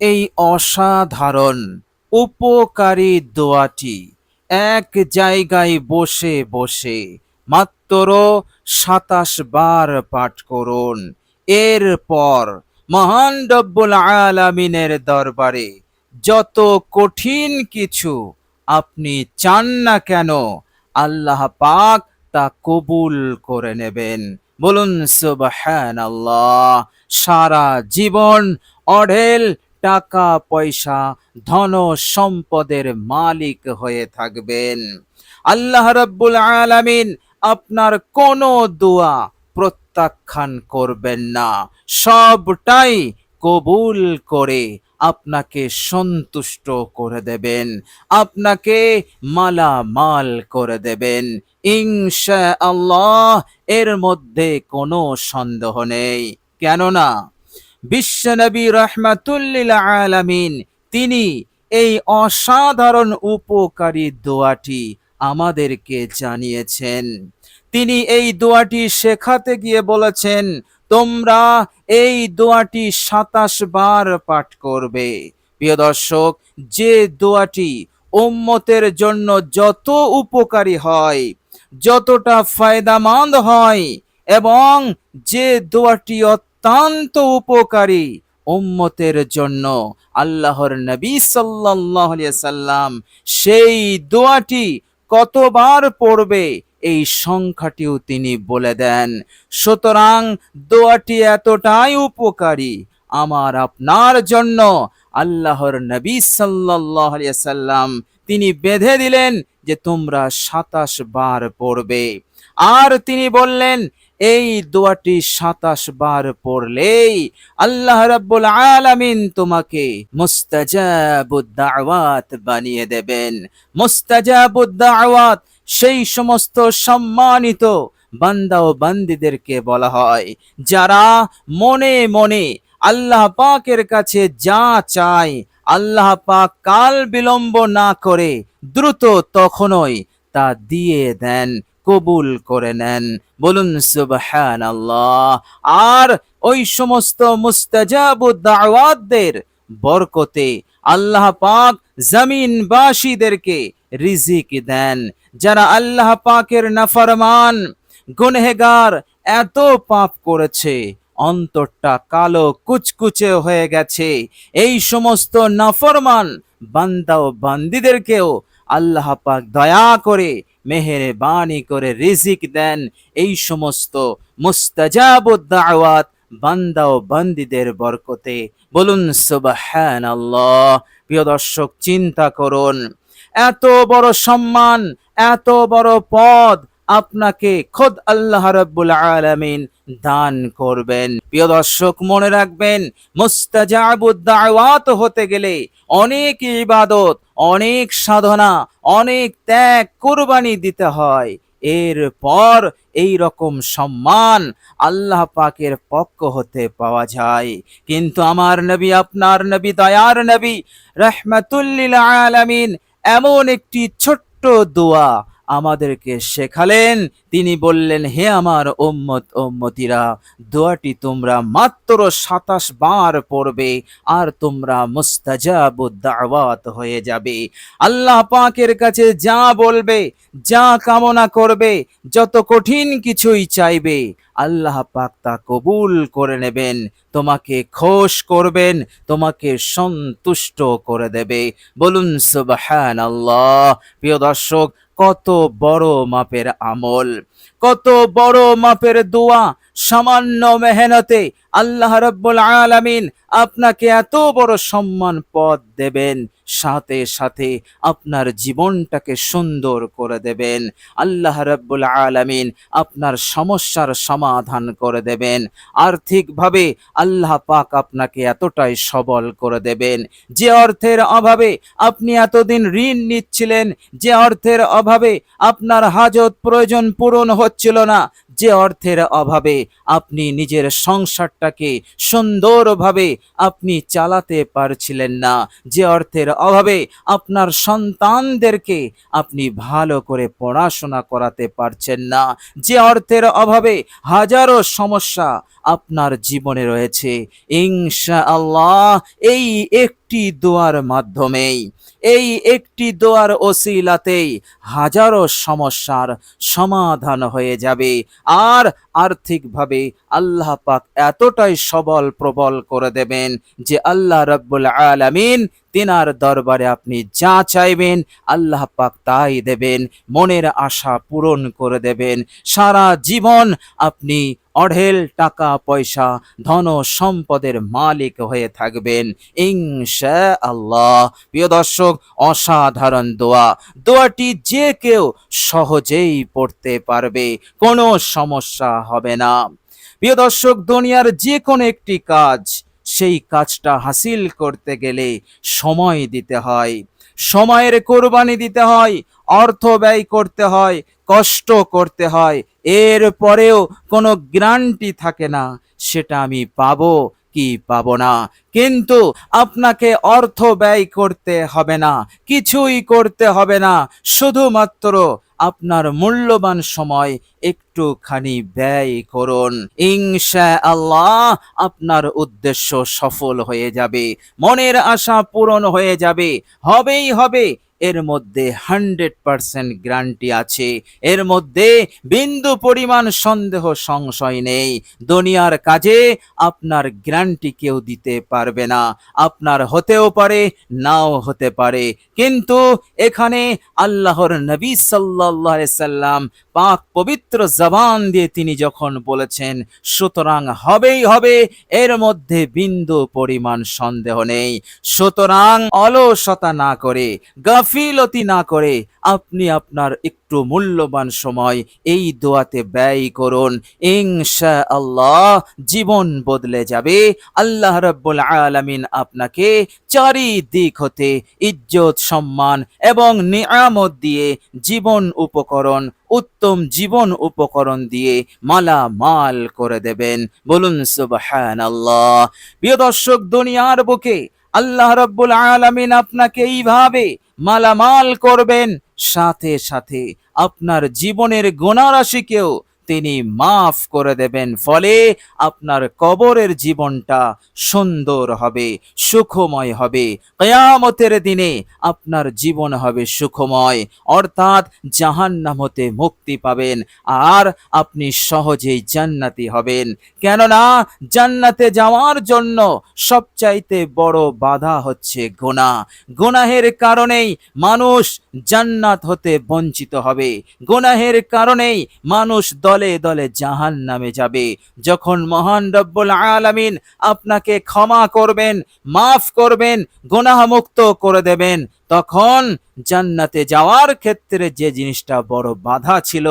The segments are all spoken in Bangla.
এই অসাধারণ উপকারী দোয়াটি এক জায়গায় বসে বসে মাত্র ২৭ বার পাঠ করুন। এরপর মহান রব্বুল আলামিনের দরবারে যত কঠিন কিছু আপনি চান না কেন, আল্লাহ পাক তা কবুল করে নেবেন। বলুন সুবহানাল্লাহ। সারা জীবন অঢেল টাকা পয়সা ধন সম্পদের মালিক হয়ে থাকবেন। আল্লাহ রাব্বুল আলামিন আপনার কোনো দোয়া প্রত্যাখ্যান করবেন না, সবটাই কবুল করে আপনাকে সন্তুষ্ট করে দেবেন, আপনাকে মালামাল করে দেবেন ইনশাআল্লাহ। এর মধ্যে কোনো সন্দেহ নেই। কেননা বিশ্বনবী রাহমাতুল্লিল আলামিন তিনি এই অসাধারণ উপকারী দোয়াটি আমাদেরকে জানিয়েছেন। তিনি এই দোয়াটি শেখাতে গিয়ে বলেছেন, তোমরা এই দোয়াটি ২৭ বার পাঠ করবে। প্রিয় দর্শক, যে দোয়াটি উম্মতের জন্য যত উপকারী হয়, যতটা ফায়দামন্দ হয়, এবং যে দোয়াটি অত্যন্ত উপকারী উম্মতের জন্য, আল্লাহর নবী সাল্লাল্লাহু আলাইহি সাল্লাম সেই দোয়াটি কতবার পড়বে এই সংখ্যাটিও তিনি বলে দেন। সুতরাং দোয়াটি এতটাই উপকারী আমার আপনার জন্য, আল্লাহর নবী সাল্লাল্লাহু আলাইহি সাল্লাম তিনি বেঁধে দিলেন যে তোমরা ২৭ বার পড়বে। আর তিনি বললেন এই দোয়াটি ২৭ বার পড়লেই আল্লাহ রাব্বুল আলামিন তোমাকে মুস্তাজাবুদ দাওয়াত বানিয়ে দেবেন। মুস্তাজাবুদ দাওয়াত সেই সমস্ত সম্মানিত বান্দা ও বান্দীদেরকে বলা হয় যারা মনে মনে আল্লাহ পাকের কাছে যা চায়, আল্লাহ পাক কাল বিলম্ব না করে দ্রুত তখনই তা দিয়ে দেন, কবুল করে নেন। বলুন সুবহানাল্লাহ। আর ওই সমস্ত মুস্তাজাবুদ দাওয়াতদের বরকতে আল্লাহ পাক জমিনবাসীদেরকে রিজিক দেন। যারা আল্লাহ পাকের নাফরমান গুনহেগার, এত পাপ করেছে, অন্তরটা কালো কুচকুচে হয়ে গেছে, এই সমস্ত নাফরমান বান্দা ও বান্দীদেরকেও আল্লাহ পাক দয়া করে মেহেরবানি করে রিজিক দেন এই সমস্ত মুস্তাজাবুদ দাওয়াত বান্দা ও বান্দীদের বরকতে। বলুন সুবহানাল্লাহ। প্রিয় দর্শক, চিন্তা করুন, এত বড় সম্মান, এত বড় পদ আপনাকে খোদ আল্লাহ রাব্বুল আলামিন দান করবেন। প্রিয় দর্শক, মনে রাখবেন, মুস্তাজাবুদ দাওয়াত হতে গেলে অনেক ইবাদত, অনেক সাধনা, অনেক ত্যাগ কুরবানি দিতে হয়। এরপর এই রকম সম্মান আল্লাহ পাকের পক্ষ হতে পাওয়া যায়। কিন্তু আমার নবী, আপনার নবী, দয়ার নবী রাহমাতুল লিল আলামিন এমন একটি ছোট্ট দোয়া আমাদেরকে শেখালেন। তিনি বললেন, হে আমার উম্মত উম্মতিরা, দোয়াটি তোমরা মাত্র ২৭ বার পড়বে আর তোমরা মুস্তাজাবুদ দাওয়াত হয়ে যাবে। আল্লাহ পাকের কাছে যা বলবে, যা কামনা করবে, যত কঠিন কিছুই চাইবে, আল্লাহ পাক তা কবুল করে নেবেন, তোমাকে খুশ করবেন, তোমাকে সন্তুষ্ট করে দেবে। বলুন সুবহানাল্লাহ। প্রিয় দর্শক, কত বড় মাপের আমল, কত বড় মাপের দোয়া, সামান্য মেহনতে আল্লাহ রাব্বুল আলামিন আপনাকে এত বড় সম্মান পদ দেবেন, সাথে সাথে আপনার জীবনটাকে সুন্দর করে দেবেন। আল্লাহ রাব্বুল আলামিন আপনার সমস্যার সমাধান করে দেবেন। আর্থিকভাবে আল্লাহ পাক আপনাকে এতটাই সবল করে দেবেন, যে অর্থের অভাবে আপনি এতদিন ঋণ নিচ্ছিলেন, যে অর্থের অভাবে আপনার হাজত প্রয়োজন পূরণ হচ্ছিল না, যে অর্থের অভাবে আপনি নিজের সংসারটাকে সুন্দরভাবে আপনি চালাতে পারছিলেন না, যে অর্থের অভাবে আপনার সন্তানদেরকে আপনি ভালো করে পড়াশোনা করাতে পারছেন না, যে অর্থের অভাবে হাজারো সমস্যা আপনার জীবনে রয়েছে, ইনশাআল্লাহ এই একটি দোয়ার মাধ্যমেই, এই একটি দোয়ার ওসিলাতেই হাজারো সমস্যার সমাধান হয়ে যাবে। আর আর্থিকভাবে আল্লাহ পাক এতটাই সবল প্রবল করে দেবেন যে আল্লাহ রাব্বুল আলামিন তিনার দরবারে আপনি যা চাইবেন আল্লাহ পাক তাই দেবেন, মনের আশা পূরণ করে দেবেন। সারা জীবন আপনি অঢেল টাকা পয়সা ধন সম্পদের মালিক হয়ে থাকবেন ইনশাআল্লাহ। প্রিয় দর্শক, অসাধারণ দোয়া, দোয়াটি যে কেউ সহজেই পড়তে পারবে, কোনো সমস্যা হবে না। প্রিয় দর্শক, দুনিয়ার যে কোনো একটি কাজ, সেই কাজটা হাসিল করতে গেলে সময় দিতে হয়, সময়ের কোরবানি দিতে হয়, অর্থ ব্যয় করতে হয়, কষ্ট করতে হয়। এর পরেও কোনো গ্যারান্টি থাকে না সেটা আমি পাবো কি পাবো না। কিন্তু আপনাকে অর্থ ব্যয় করতে হবে না, কিছুই করতে হবে না, শুধুমাত্র আপনার মূল্যবান সময় একটুখানি ব্যয় করুন, ইনশাআল্লাহ আপনার উদ্দেশ্য সফল হয়ে যাবে, মনের আশা পূরণ হয়ে যাবে, হবেই হবে। এর মধ্যে 100% গ্যারান্টি আছে, এর মধ্যে বিন্দু পরিমাণ সন্দেহ সংশয় নেই। দুনিয়ার কাজে আপনার গ্যারান্টি কেউ দিতে পারবে না, আপনার হতেও পারে নাও হতে পারে, কিন্তু এখানে আল্লাহর নবী সাল্লাল্লাহু আলাইহি সাল্লাম পাক পবিত্র জবান দিয়ে তিনি যখন বলেছেন, সুতরাং হবেই হবে, এর মধ্যে বিন্দু পরিমাণ সন্দেহ নেই। সুতরাং অলসতা না করে, গাফিলতি না করে আপনি আপনার একটু মূল্যবান সময় এই দোয়াতে ব্যয় করুন, ইনশাআল্লাহ জীবন বদলে যাবে। আল্লাহ রাব্বুল আলামিন আপনাকে চারিদিক হতে ইজ্জত সম্মান এবং নিয়ামত দিয়ে, জীবন উপকরণ, উত্তম জীবন উপকরণ দিয়ে মালামাল করে দেবেন। বলুন সুবহানাল্লাহ। প্রিয় দর্শক, দুনিয়ার বুকে আল্লাহ রাব্বুল আলামিন আপনাকে এইভাবে মালামাল করবেন, সাথে সাথে আপনার জীবনের গুনাহ রাশিকেও তিনি মাফ করে দেবেন। ফলে আপনার কবরের জীবনটা সুন্দর হবে, সুখময় হবে। কিয়ামতের দিনে আপনার জীবন হবে সুখময়, অর্থাৎ জাহান্নাম হতে মুক্তি পাবেন, আর আপনি সহজেই জান্নাতি হবেন। কেননা জান্নাতে যাওয়ার জন্য সবচাইতে বড় বাধা হচ্ছে গুনাহ। গুনাহের কারণেই মানুষ জান্নাত হতে বঞ্চিত হবে, গুনাহের কারণেই মানুষ দলে দলে জাহান্নামে যাবে। যখন মহান রব্বুল আলামিন আপনাকে ক্ষমা করবেন, মাফ করবেন, গুনাহ মুক্ত করে দেবেন, তখন জান্নাতে যাওয়ার ক্ষেত্রে যে জিনিসটা বড় বাধা ছিল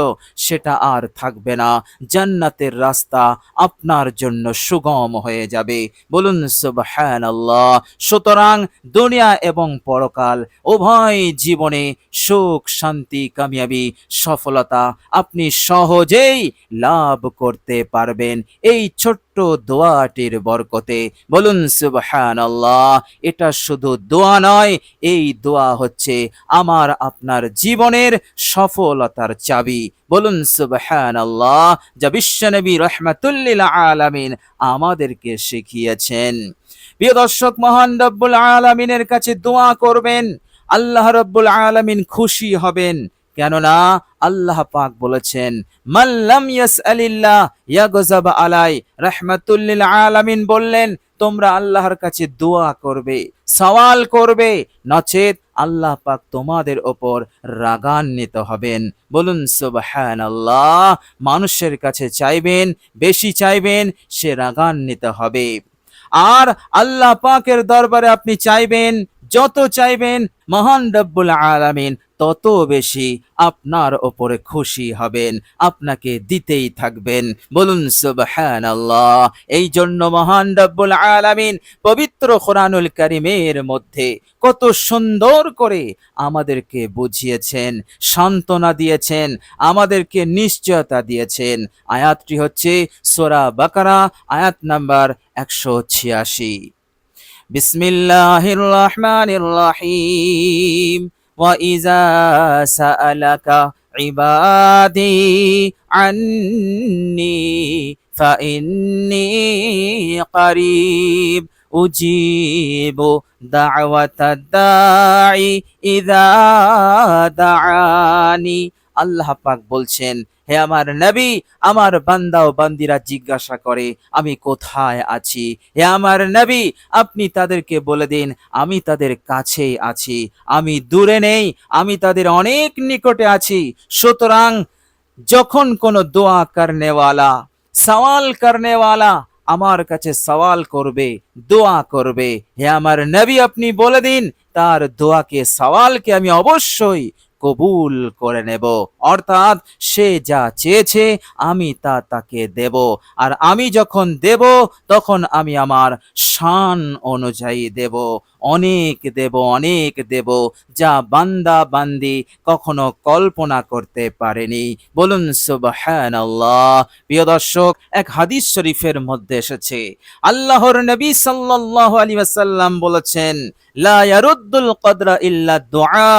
সেটা আর থাকবে না, জান্নাতের রাস্তা আপনার জন্য সুগম হয়ে যাবে। বলুন সুবহানাল্লাহ। সুতরাং দুনিয়া এবং পরকাল উভয় জীবনে সুখ শান্তি কামিয়াবি সফলতা আপনি সহজেই লাভ করতে পারবেন এই ছোট্ট দোয়াটির বরকতে। বলুন সুবহানাল্লাহ। এটা শুধু দোয়া নয়, এই দোয়া হচ্ছে আমার আপনার জীবনের সফলতার চাবি। বলুন সুবহানাল্লাহ, যা বিশ্বনবী রাহমাতুল লিল আলামিন আমাদেরকে শিখিয়েছেন। প্রিয় দর্শক, মহান রব্বুল আলামিনের কাছে দোয়া করবেন, আল্লাহ রব্বুল আলামিন খুশি হবেন। কেননা আল্লাহ পাক বলেছেন, মান লাম ইয়াসআলিল্লাহ ইয়াগযাব আলাই। রাহমাতুল লিল আলামিন বললেন, তোমরা আল্লাহর কাছে দোয়া করবে, সওয়াল করবে, নচেত আল্লাহ পাক তোমাদের ওপর রাগান্বিত হবেন। বলুন সুবহানাল্লাহ। মানুষের কাছে চাইবেন, বেশি চাইবেন, সে রাগান্বিত হবে। আর আল্লাহ পাকের দরবারে আপনি চাইবেন, যত চাইবেন মহান রব্বুল আলামিন তত বেশি আপনার ওপরে খুশি হবেন, আপনাকে দিতেই থাকবেন। বলুন সুবহানাল্লাহ। এই জন্য মহান রব্বুল আলামিন পবিত্র কোরআনুল কারীমের মধ্যে কত সুন্দর করে আমাদেরকে বুঝিয়েছেন, সান্ত্বনা দিয়েছেন, আমাদেরকে নিশ্চয়তা দিয়েছেন। আয়াতটি হচ্ছে সূরা বাকারা আয়াত নাম্বার 186। বিসমিল্লাহির রহমানির রহিম। وَإِذَا سَأَلَكَ عِبَادِي عَنِّي فَإِنِّي قَرِيبٌ أُجِيبُ دَعْوَةَ الدَّاعِ إِذَا دَعَانِ। আল্লাহ পাক বলছেন, হে আমার নবী, আমার বান্দা ও বান্দিরা জিজ্ঞাসা করে আমি কোথায় আছি। হে আমার নবী, আপনি তাদেরকে বলে দিন আমি তাদের কাছেই আছি, আমি দূরে নেই, আমি তাদের অনেক নিকটে আছি। সুতরাং যখন কোনো দোয়া করনেওয়ালা, সওয়াল করনেওয়ালা আমার কাছে সওয়াল করবে, দোয়া করবে, হে আমার নবী আপনি বলে দিন তার দোয়াকে, সওয়ালকে আমি অবশ্যই কবুল করে নেব। অর্থাৎ সে যা চেয়েছে আমি তা তাকে দেব, আর আমি যখন দেব তখন আমি আমার শান অনুযায়ী দেব, অনেক দেব, অনেক দেব, যা বান্দা বান্দি কখনো কল্পনা করতে পারেনি। বলুন সুবহানাল্লাহ। প্রিয় দর্শক, এক হাদিস শরীফের মধ্যে এসেছে আল্লাহর নবী সাল্লাল্লাহু আলাইহি ওয়াসাল্লাম বলেছেন, লা ইয়ারুদ্দুল কদরা ইল্লা দুআ।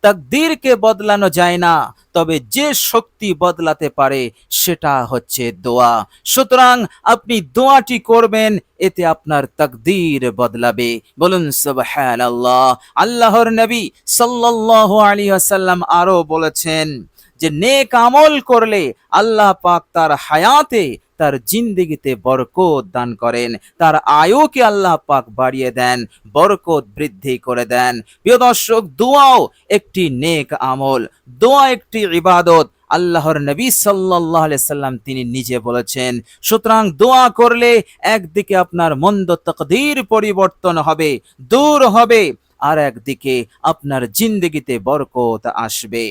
তাকদীরকে বদলানো যায় না, তবে যে শক্তি বদলাতে পারে সেটা হচ্ছে দোয়া। সুতরাং আপনি দোয়াটি করবেন, এতে আপনার তাকদীর বদলাবে। বলুন সুবহানাল্লাহ। আল্লাহর নবী সাল্লাল্লাহু আলাইহি ওয়াসাল্লাম আরো বলেছেন যে নেক আমল করলে আল্লাহ পাক তার হায়াতে, তার জিন্দেগিতে বরকত দান করেন, তার আয়ুকে আল্লাহ পাক বাড়িয়ে দেন, বরকত বৃদ্ধি করে দেন। প্রিয় দর্শক, দোয়াও একটি নেক আমল, দোয়া একটি ইবাদত। আল্লাহর নবী সাল্লাল্লাহু আলাইহি সাল্লাম তিনি নিজে বলেছেন। সুতরাং দোয়া করলে একদিকে আপনার মন্দ তাকদীর পরিবর্তন হবে, দূর হবে, আর একদিকে আপনার জিন্দেগিতে বরকত আসবে।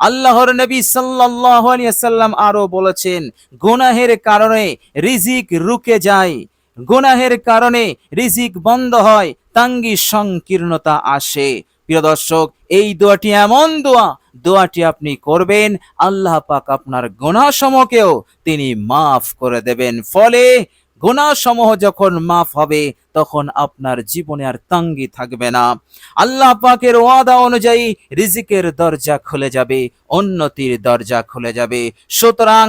আল্লাহর নবী সাল্লাল্লাহু আলাইহি সাল্লাম আরো বলেছেন, গুনাহের কারণে রিজিক রুকে যায়, গুনাহের কারণে রিজিক বন্ধ হয়, তাঙ্গি সংকীর্ণতা আসে। প্রিয় দর্শক, এই দোয়াটি এমন দোয়া, দোয়াটি আপনি করবেন, আল্লাহ পাক আপনার গুনাহসমূহকেও তিনি মাফ করে দেবেন। ফলে গুনাহসমূহ যখন মাফ হবে তখন আপনার জীবনে আর তাঙ্গি থাকবে না। আল্লাহ পাকের ওয়াদা অনুযায়ী রিজিকের দরজা খুলে যাবে, উন্নতির দরজা খুলে যাবে। সুতরাং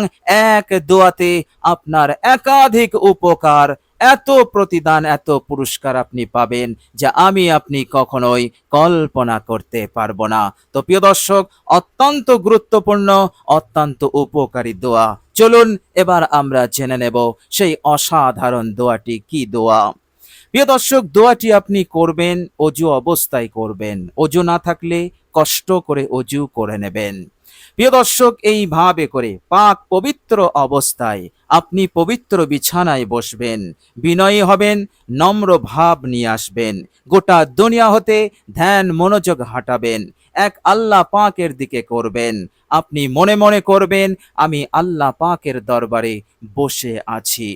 এক দোয়াতে আপনার একাধিক উপকার, এত প্রতিদান, এত পুরস্কার আপনি পাবেন যা আমি আপনি কখনোই কল্পনা করতে পারবো না। তো প্রিয় দর্শক, অত্যন্ত গুরুত্বপূর্ণ, অত্যন্ত উপকারী দোয়া। চলুন এবার আমরা জেনে নেব সেই অসাধারণ দোয়াটি কি দোয়া। প্রিয় দর্শক, দোয়াটি আপনি করবেন অজু অবস্থায় করবেন, অজু না থাকলে কষ্ট করে অজু করে নেবেন। প্রিয় দর্শক, এইভাবে করে পাক পবিত্র অবস্থায় আপনি পবিত্র বিছানায় বসবেন, বিনয়ী হবেন, নম্র ভাব নিয়ে আসবেন, গোটা দুনিয়া হতে ধ্যান মনোযোগ হাঁটাবেন, এক আল্লাহ পাকের দিকে করবেন। আপনি মনে মনে করবেন আমি আল্লাহ পাকের দরবারে বসে আছি।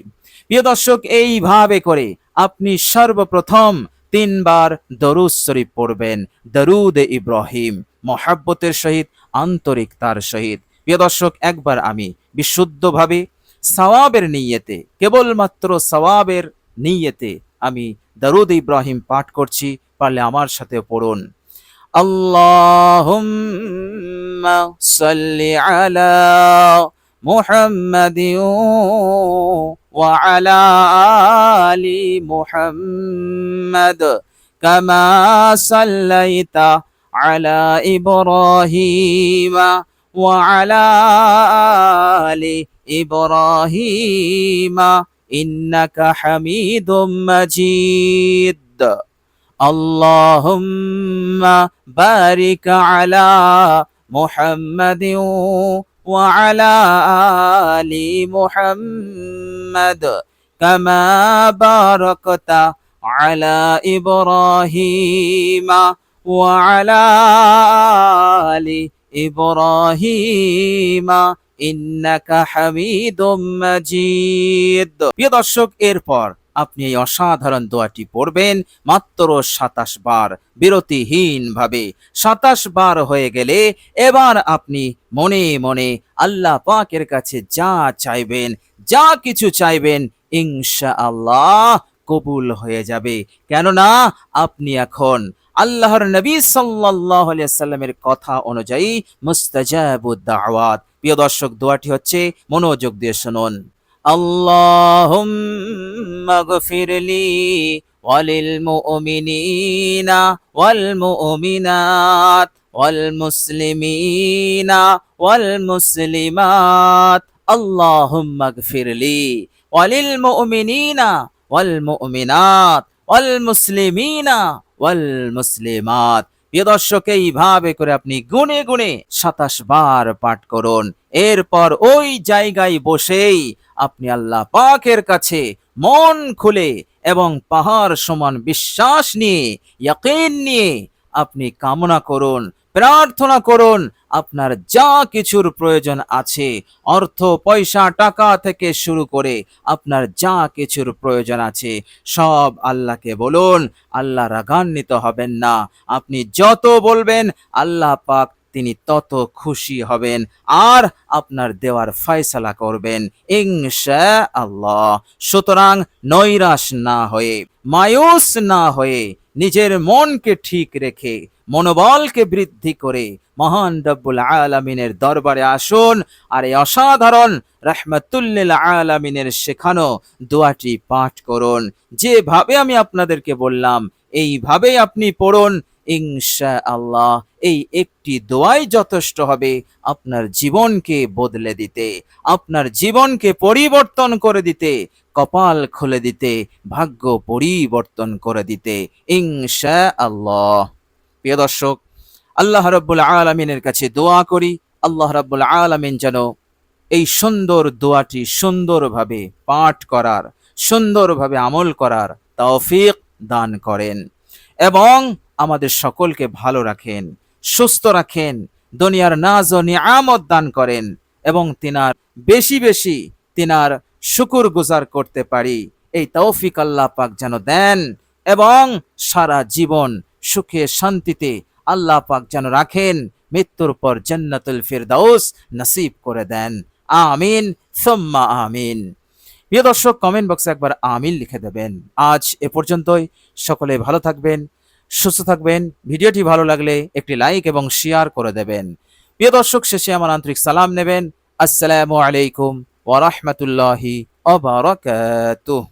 প্রিয় দর্শক, এইভাবে করে আপনি সর্বপ্রথম 3 বার দরুদ শরীফ পড়বেন, দরুদ ইব্রাহিম, মহাব্বতের সহিত, আন্তরিকতার সহিত। প্রিয় দর্শক, একবার আমি বিশুদ্ধভাবে সওয়াবের নিয়তে, কেবলমাত্র সওয়াবের নিয়তে আমি দরুদ ইব্রাহিম পাঠ করছি, পারলে আমার সাথে পড়ুন। আল্লাহুম্মা সাল্লি আলা মুহাম্মাদিন ওয়া আলা আলি মুহাম্মাদ কামা সাল্লাইতা আলা ইব্রাহিম ওয়া আলা আলি ইব্রাহিম ইন্নাকা হামিদুম মাজিদ। আল্লাহুম্মা বারিক আলা মুহাম্মাদিন ওয়া আলা আলি মুহাম্মাদ কামা বারাকতা আলা ইব্রাহিমা ওয়া আলা আলি ইব্রাহিমা ইন্নাকা হামিদুম মাজিদ। প্রিয় দর্শক, এরপর আপনি এই অসাধারণ দোয়াটি পড়বেন মাত্র ২৭ বার, বিরতিহীন ভাবে। ২৭ বার হয়ে গেলে এবার আপনি মনে মনে আল্লাহ পাকের কাছে যা চাইবেন, যা কিছু চাইবেন, ইনশাআল্লাহ কবুল হয়ে যাবে। কেননা আপনি এখন আল্লাহর নবী সাল্লাল্লাহু আলাইহি সাল্লামের কথা অনুযায়ী মুস্তাজাবুদ দাওয়াত। প্রিয় দর্শক, দোয়াটি হচ্ছে, মনোযোগ দিয়ে শুনুন। আল্লাহুম্মা গফিরলি ওয়ালিল মুমিনিনা ওয়াল মুমিনাত ওয়াল মুসলিমিনা ওয়াল মুসলিমাত। আল্লাহুম্মা গফিরলি ওয়ালিল মুমিনিনা ওয়াল মুমিনাত ওয়াল মুসলিমিনা ওয়াল মুসলিমাত। প্রিয় দর্শক, এইভাবে করে আপনি গুনে গুনে ২৭ বার পাঠ করুন। এরপর ওই জায়গায় বসেই আপনি আল্লাহ পাকের কাছে মন খুলে এবং পাহাড় সমান বিশ্বাস নিয়ে, ইয়াকিন নিয়ে আপনি কামনা করুন, প্রার্থনা করুন। আপনার যা কিছুর প্রয়োজন আছে, অর্থ পয়সা টাকা থেকে শুরু করে আপনার যা কিছুর প্রয়োজন আছে, সব আল্লাহকে বলুন। আল্লাহ রাগান্বিত হবেন না। আপনি যত বলবেন আল্লাহ পাক তিনি তত খুশি হবেন আর আপনার দেওয়ার ফয়সালা করবেন ইনশাআল্লাহ। সুতরাং নৈরাশ না হয়ে, মায়ুস না হয়ে, নিজের মনকে ঠিক রেখে, মনোবলকে বৃদ্ধি করে মহান রব্বুল আলামিনের দরবারে আসুন আর এই অসাধারণ রাহমাতুল লিল আলামিনের শেখানো দোয়াটি পাঠ করুন। যেভাবে আমি আপনাদেরকে বললাম এইভাবেই আপনি পড়ুন। ইনশাআল্লাহ এই একটি দোয়াই যথেষ্ট হবে আপনার জীবনকে বদলে দিতে, আপনার জীবনকে পরিবর্তন করে দিতে, কপাল খুলে দিতে, ভাগ্য পরিবর্তন করে দিতে ইনশাআল্লাহ। প্রিয় দর্শক, আল্লাহ রাব্বুল আলামিনের কাছে দোয়া করি আল্লাহ রাব্বুল আলামিন যেন এই সুন্দর দোয়াটি সুন্দরভাবে পাঠ করার, সুন্দরভাবে আমল করার তৌফিক দান করেন এবং আমাদের সকলকে ভালো রাখেন, সুস্থ রাখেন, দুনিয়ার নাজ ও নিয়ামত দান করেন এবং তিনার বেশি বেশি তিনার শুকর গুজার করতে পারি এই তৌফিক আল্লাহ পাক যেন দেন এবং সারা জীবন সুখে শান্তিতে আল্লাহ পাক যেন রাখেন, মৃত্যুর পর জান্নাতুল ফিরদাউস নসিব করে দেন। আমিন সুম্মা আমিন। প্রিয় দর্শক, কমেন্ট বক্সে একবার আমিন লিখে দেবেন। আজ এ পর্যন্তই। সকলে ভালো থাকবেন, সুস্থ থাকবেন। ভিডিওটি ভালো লাগলে একটি লাইক এবং শেয়ার করে দেবেন। প্রিয় দর্শক, শেষে আমার আন্তরিক সালাম নেবেন। আসসালামু আলাইকুম ওয়া রাহমাতুল্লাহি ওয়া বারাকাতুহু।